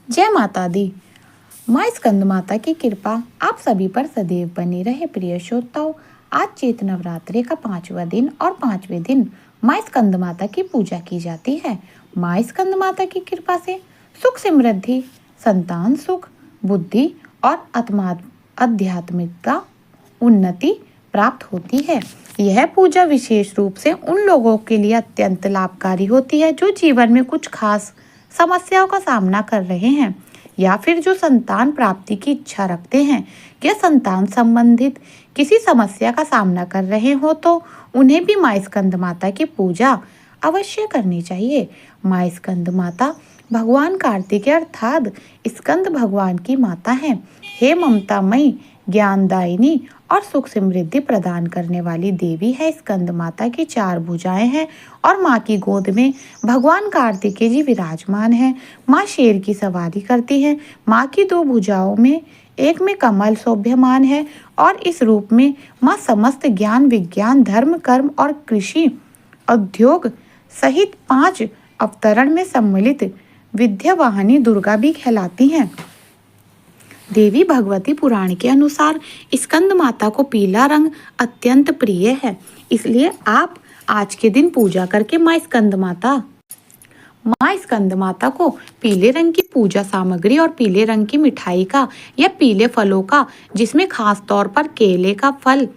जय माता दी। माँ स्कंद माता की कृपा आप सभी पर सदैव बनी रहे। प्रिय श्रोताओं, आज चैत्र नवरात्रि का 5वां दिन और 5वें दिन माँ स्कंद माता की पूजा की जाती है। माँ स्कंद माता की कृपा से सुख समृद्धि, संतान सुख, बुद्धि और आध्यात्मिकता उन्नति प्राप्त होती है। यह पूजा विशेष रूप से उन लोगों के लिए अत्यंत लाभकारी होती है जो जीवन में कुछ खास समस्याओं का सामना कर रहे हैं या फिर जो संतान प्राप्ति की इच्छा रखते हैं या संतान संबंधित किसी समस्या का सामना कर रहे हो तो उन्हें भी माँ स्कंद माता की पूजा अवश्य करनी चाहिए। माँ स्कंद माता भगवान कार्तिकेय अर्थात स्कंद भगवान की माता है। हे ममतामयी, ज्ञानदायिनी और सुख समृद्धि प्रदान करने वाली देवी है। स्कंद माता की 4 भुजाएं हैं और माँ की गोद में भगवान कार्तिकेय जी विराजमान हैं। माँ शेर की सवारी करती है। माँ की 2 भुजाओं में एक में कमल शोभ्यमान है और इस रूप में माँ समस्त ज्ञान, विज्ञान, धर्म, कर्म और कृषि उद्योग सहित 5 अवतरण में सम्मिलित विद्यावाहिनी दुर्गा भी कहलाती हैं। देवी भगवती पुराण के अनुसार स्कंद माता को पीला रंग अत्यंत प्रिय है, इसलिए आप आज के दिन पूजा करके माँ स्कंद माता को पीले रंग की पूजा सामग्री और पीले रंग की मिठाई का या पीले फलों का, जिसमें खास तौर पर केले का फल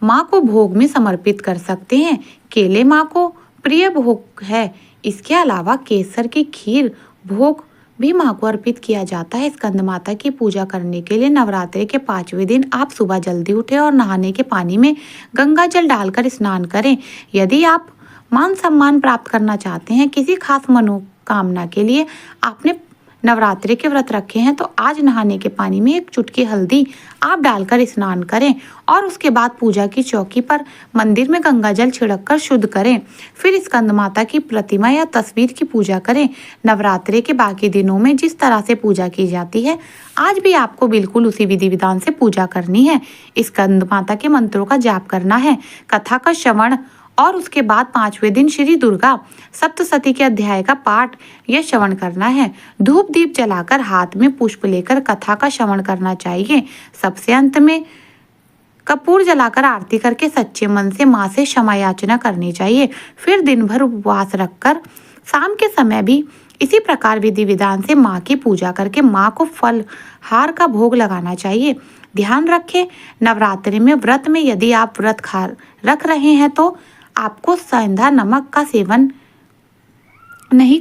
माँ को भोग में समर्पित कर सकते हैं। केले माँ को प्रिय भोग है। इसके अलावा केसर की खीर भोग भी माँ को अर्पित किया जाता है। स्कंद माता की पूजा करने के लिए नवरात्रि के 5वें दिन आप सुबह जल्दी उठें और नहाने के पानी में गंगा जल डालकर स्नान करें। यदि आप मान सम्मान प्राप्त करना चाहते हैं, किसी खास मनोकामना के लिए आपने नवरात्रि के व्रत रखे हैं, तो आज नहाने के पानी में 1 चुटकी हल्दी आप डालकर स्नान करें और उसके बाद पूजा की चौकी पर मंदिर में गंगा जल छिड़क कर शुद्ध करें। फिर स्कंद माता की प्रतिमा या तस्वीर की पूजा करें। नवरात्रि के बाकी दिनों में जिस तरह से पूजा की जाती है, आज भी आपको बिल्कुल उसी विधि विधान से पूजा करनी है। स्कंद माता के मंत्रों का जाप करना है, कथा का श्रवण और उसके बाद 5वें दिन श्री दुर्गा सप्तशती के अध्याय का पाठ या श्रवण करना है। धूप दीप जलाकर हाथ में पुष्प लेकर कथा का श्रवण करना चाहिए। सबसे अंत में कपूर जलाकर आरती करके सच्चे मन से माँ से क्षमा याचना करनी चाहिए। फिर दिन भर उपवास रखकर शाम के समय भी इसी प्रकार विधि विधान से माँ की पूजा करके माँ को फल हार का भोग लगाना चाहिए। ध्यान रखें, नवरात्रि में व्रत में यदि आप व्रत रख रहे हैं तो आपको सेंधा नमक का सेवन नहीं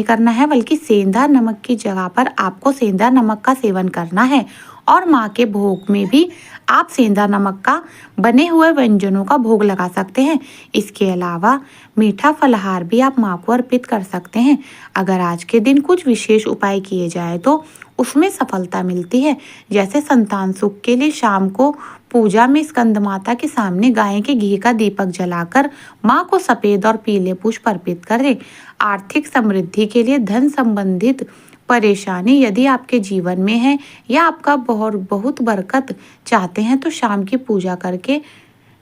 करना है, बल्कि सेंधा नमक की जगह पर आपको सेंधा नमक का सेवन करना है। और माँ के भोग में भी आप सेंधा नमक का बने हुए व्यंजनों का भोग लगा सकते हैं। इसके अलावा मीठा फलहार भी आप माँ को अर्पित कर सकते हैं। अगर आज के दिन कुछ विशेष उपाय किए जाए तो उसमें सफलता मिलती है। जैसे संतान सुख के लिए शाम को पूजा में स्कंद माता के सामने गाय के घी का दीपक जलाकर माँ को सफेद और पीले पुष्प अर्पित करें। आर्थिक समृद्धि के लिए धन संबंधित परेशानी यदि आपके जीवन में है या आपका बहुत बरकत चाहते हैं तो शाम की पूजा करके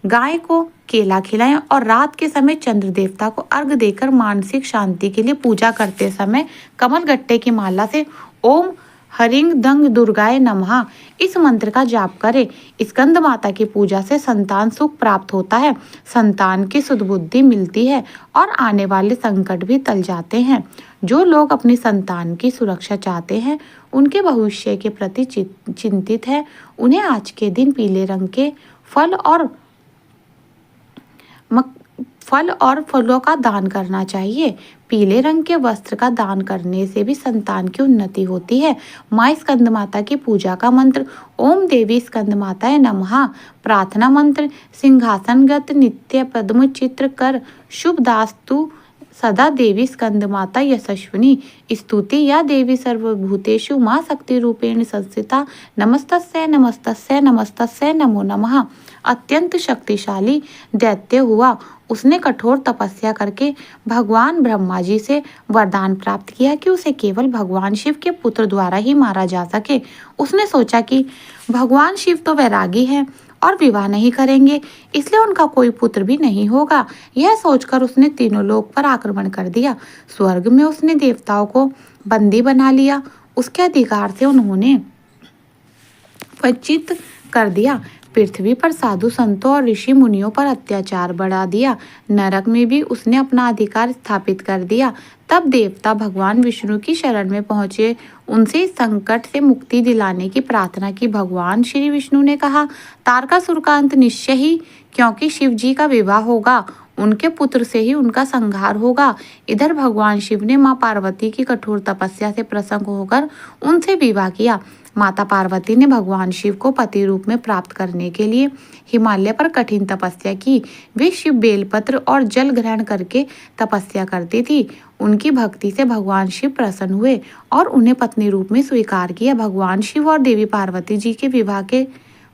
गाय को केला खिलाएं और रात के समय चंद्र देवता को अर्घ देकर मानसिक शांति के लिए पूजा करते समय कमल गट्टे की माला से ओम हरिंग दंग दुर्गाय नमः इस मंत्र का जाप करें। स्कंद माता की पूजा से संतान सुख प्राप्त होता है, संतान की सुदबुद्धि मिलती है और आने वाले संकट भी टल जाते हैं। जो लोग अपनी संतान की सुरक्षा चाहते हैं, उनके भविष्य के प्रति चिंतित है, उन्हें आज के दिन पीले रंग के फल और फलों का दान करना चाहिए। पीले रंग के वस्त्र का दान करने से भी संतान की उन्नति होती है। माँ स्कंद माता की पूजा का मंत्र ओम देवी स्कंद माताय नमः। प्रार्थना मंत्र सिंहासनगत नित्य पद्म चित्र कर शुभ दास्तु सदा देवी स्कंद माता यशस्विनी स्तुति या देवी सर्वभूतेषु माँ शक्ति रूपेण संस्थिता नमस्तस्यै नमस्तस्यै नमस्तस्यै नमो नमः। अत्यंत शक्तिशाली दैत्य हुआ, उसने कठोर तपस्या करके भगवान ब्रह्मा जी से वरदान प्राप्त किया कि उसे केवल भगवान शिव के पुत्र द्वारा ही मारा जा सके। उसने सोचा कि भगवान शिव तो वैरागी है और विवाह नहीं करेंगे, इसलिए उनका कोई पुत्र भी नहीं होगा। यह सोचकर उसने तीनों लोक पर आक्रमण कर दिया। स्वर्ग में उसने देवताओं को बंदी बना लिया। उसके अधिकार से उन्होंने वंचित कर दिया। पृथ्वी पर साधु संतों और ऋषि मुनियों पर अत्याचार बढ़ा दिया। नरक में भी उसने अपना अधिकार स्थापित कर दिया। तब देवता भगवान विष्णु की शरण में पहुंचे। उनसे इस संकट से मुक्ति दिलाने की प्रार्थना की। भगवान श्री विष्णु ने कहा, तारकासुर का अंत निश्चय ही, क्योंकि शिव जी का विवाह होगा, उनके पुत्र से ही उनका संहार होगा। इधर भगवान शिव ने मां पार्वती की कठोर तपस्या से प्रसन्न होकर उनसे विवाह किया। माता पार्वती ने भगवान शिव को पति रूप में प्राप्त करने के लिए हिमालय पर कठिन तपस्या की। वे शिव बेलपत्र और जल ग्रहण करके तपस्या करती थी। उनकी भक्ति से भगवान शिव प्रसन्न हुए और उन्हें पत्नी रूप में स्वीकार किया। भगवान शिव और देवी पार्वती जी के विवाह के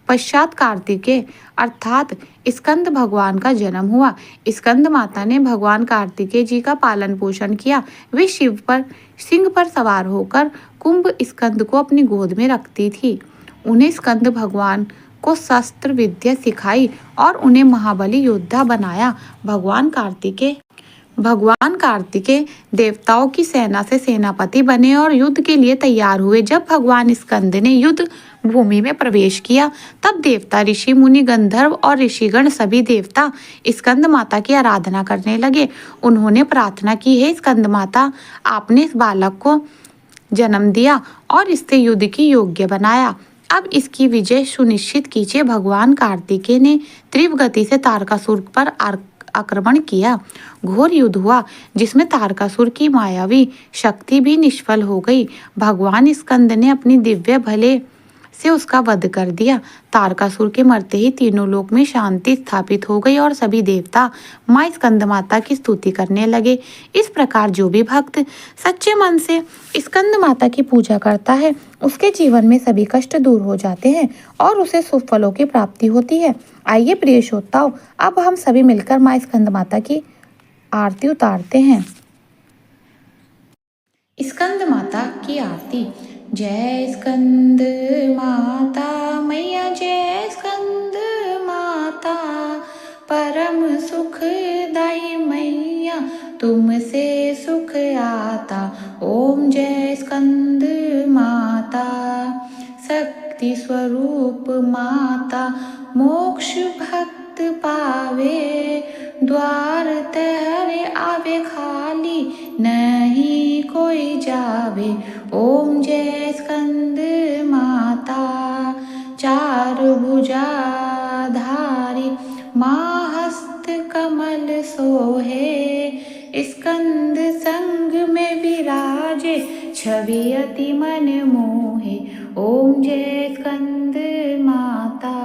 पश्चात कार्तिकेय अर्थात स्कंद भगवान का जन्म हुआ। स्कंद माता ने भगवान कार्तिकेय जी का पालन पोषण किया। वे शिव पर सिंह पर सवार होकर कुंभ स्कंद को अपनी गोद में रखती थी। उन्हें स्कंद भगवान को शस्त्र विद्या सिखाई और उन्हें महाबली योद्धा बनाया। भगवान कार्तिकेय देवताओं की सेना से सेनापति बने और युद्ध के लिए तैयार हुए। जब भगवान स्कंद ने युद्ध भूमि में प्रवेश किया, तब देवता, ऋषि मुनि, गंधर्व और ऋषिगण सभी देवता स्कंद माता की आराधना करने लगे। उन्होंने प्रार्थना की, हे स्कंद माता, आपने इस बालक को जन्म दिया और इससे युद्ध की योग्य बनाया। अब इसकी विजय सुनिश्चित कीजिए। भगवान कार्तिकेय ने तीव्र गति से तारकासुर पर आक्रमण किया। घोर युद्ध हुआ, जिसमें तारकासुर की मायावी शक्ति भी निष्फल हो गई। भगवान स्कंद ने अपनी दिव्य भले से उसका वध कर दिया। तारकासुर के मरते ही तीनों लोक में शांति स्थापित हो गई और सभी देवता माँ स्कंद माता की स्तुति करने लगे। इस प्रकार जो भी भक्त सच्चे मन से स्कंद माता की पूजा करता है, उसके जीवन में सभी कष्ट दूर हो जाते हैं और उसे शुभ फलों की प्राप्ति होती है। आइए प्रिय श्रोताओं, अब हम सभी मिलकर माँ स्कंद माता की आरती उतारते हैं। स्कंद माता की आरती। जय स्कंद माता मैया, जय स्कंद माता, परम सुखदाई मैया, तुमसे सुख आता। ओम जय स्कंद माता, शक्ति स्वरूप माता, मोक्ष भक्त पावे, द्वार तहरे आवे खाली, नहीं कोई जावे। ओम जय स्कंद माता, चार भुजाधारी माँ, हस्त कमल सोहे, स्कंद संग में विराजे, छवि अति मन मोहे। ओम जय स्कंद माता,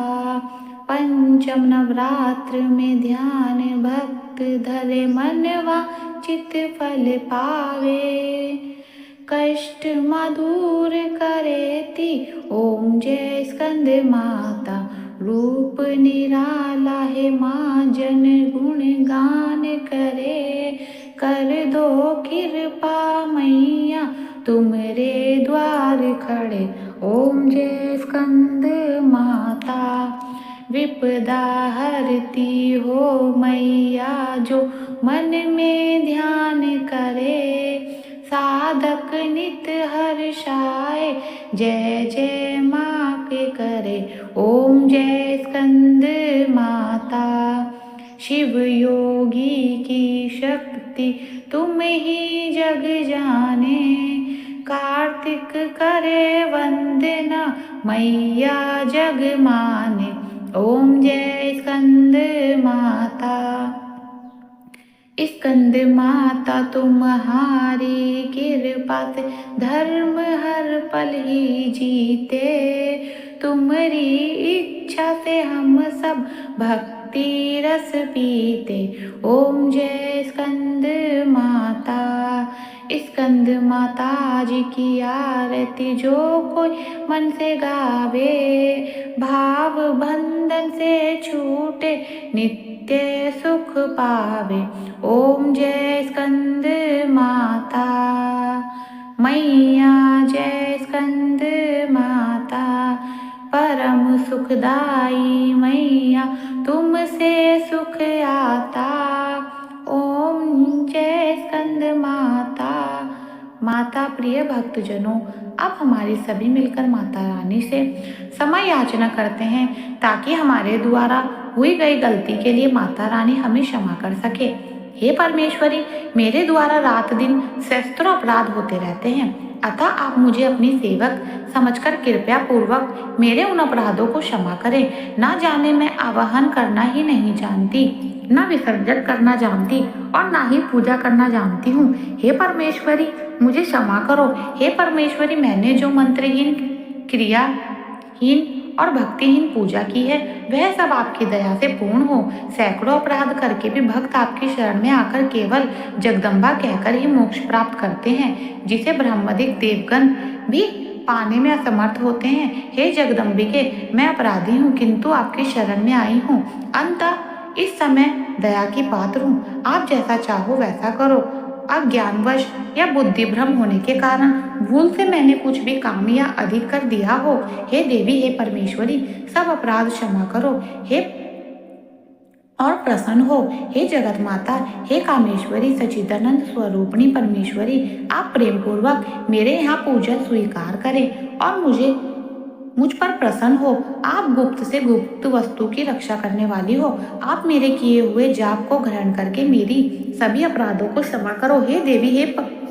पंचम नवरात्र में ध्यान भक्त धरे, मनवा चित फल पावे, कष्ट मधुर करेती। ओम जय स्कंद माता, रूप निराला है माँ, जन गुण गान करे, कर दो कृपा मैया, तुमरे द्वार खड़े। ओम जय स्कंद माता, विपदा हरती हो मैया, जो मन में ध्यान करे, साधक नित हर्षाए, जय जय माँ के करे। ओम जय स्कंद माता, शिव योगी की शक्ति तुम ही जग जाने, कार्तिक करे वंदना मैया जग माने। ओम जय स्कंद माता, स्कंद माता तुम्हारी कृपा से धर्म हर पल ही जीते, तुम्हारी इच्छा से हम सब भक्ति रस पीते। ओम जय स्कंद माता, स्कंद माता जी की आरती जो कोई मन से गावे, भाव बंधन से छूटे, नित्य सुख पावे। ओम जय स्कंद माता मैया, जय स्कंद माता, परम सुखदाई मैया तुमसे सुख आता। ओम जय स्कंद माता। माता प्रिय भक्तजनों, अब हमारी सभी मिलकर माता रानी से क्षमा याचना करते हैं ताकि हमारे द्वारा हुई गई गलती के लिए माता रानी हमें क्षमा कर सके। हे परमेश्वरी, मेरे द्वारा रात दिन सहस्त्रों अपराध होते रहते हैं, अतः आप मुझे अपनी सेवक समझकर कृपया पूर्वक मेरे उन अपराधों को क्षमा करें। ना जाने मैं आवाहन करना ही नहीं जानती, न विसर्जन करना जानती और ना ही पूजा करना जानती हूँ। हे परमेश्वरी, मुझे क्षमा करो। हे परमेश्वरी, मैंने जो मंत्रहीन, क्रियाहीन और भक्तिहीन पूजा की है वह सब आपकी दया से पूर्ण हो। सैकड़ों अपराध करके भी भक्त आपकी शरण में आकर केवल जगदम्बा कहकर ही मोक्ष प्राप्त करते हैं, जिसे ब्रह्मादिक देवगण भी पाने में असमर्थ होते हैं। हे जगदम्बिके, मैं अपराधी हूँ किंतु आपकी शरण में आई हूँ। अंततः इस समय दया की पात्र हूँ, आप जैसा चाहो वैसा करो। अज्ञानवश या बुद्धि भ्रम होने के कारण भूल से मैंने कुछ भी काम या अधिक कर दिया हो, हे देवी, हे परमेश्वरी, सब अपराध क्षमा करो। हे और प्रसन्न हो। हे जगत माता, हे कामेश्वरी, सच्चिदानंद स्वरूपिणी परमेश्वरी, आप प्रेम पूर्वक मेरे यहाँ पूजन स्वीकार करें और मुझ पर प्रसन्न हो। आप गुप्त से गुप्त वस्तु की रक्षा करने वाली हो। आप मेरे किए हुए जाप को ग्रहण करके मेरी सभी अपराधों को क्षमा करो। हे देवी, हे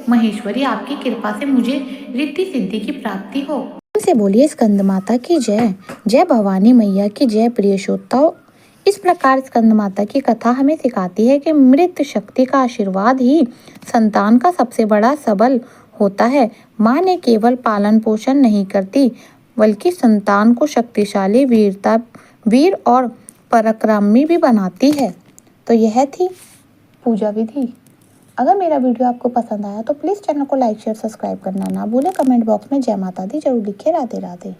महेश्वरी, आपकी कृपा से मुझे रिद्धि सिद्धि की प्राप्ति हो। से बोलिए स्कंद माता की जय। जय भवानी मैया की जय। प्रिय श्रोताओं, इस प्रकार स्कंद माता की कथा हमें सिखाती है कि मृत शक्ति का आशीर्वाद ही संतान का सबसे बड़ा सबल होता है। माँ ने केवल पालन पोषण नहीं करती बल्कि संतान को शक्तिशाली, वीर और पराक्रमी भी बनाती है। तो यह थी पूजा विधि। अगर मेरा वीडियो आपको पसंद आया तो प्लीज़ चैनल को लाइक शेयर सब्सक्राइब करना ना भूलें। कमेंट बॉक्स में जय माता दी जरूर लिखे। राधे राधे।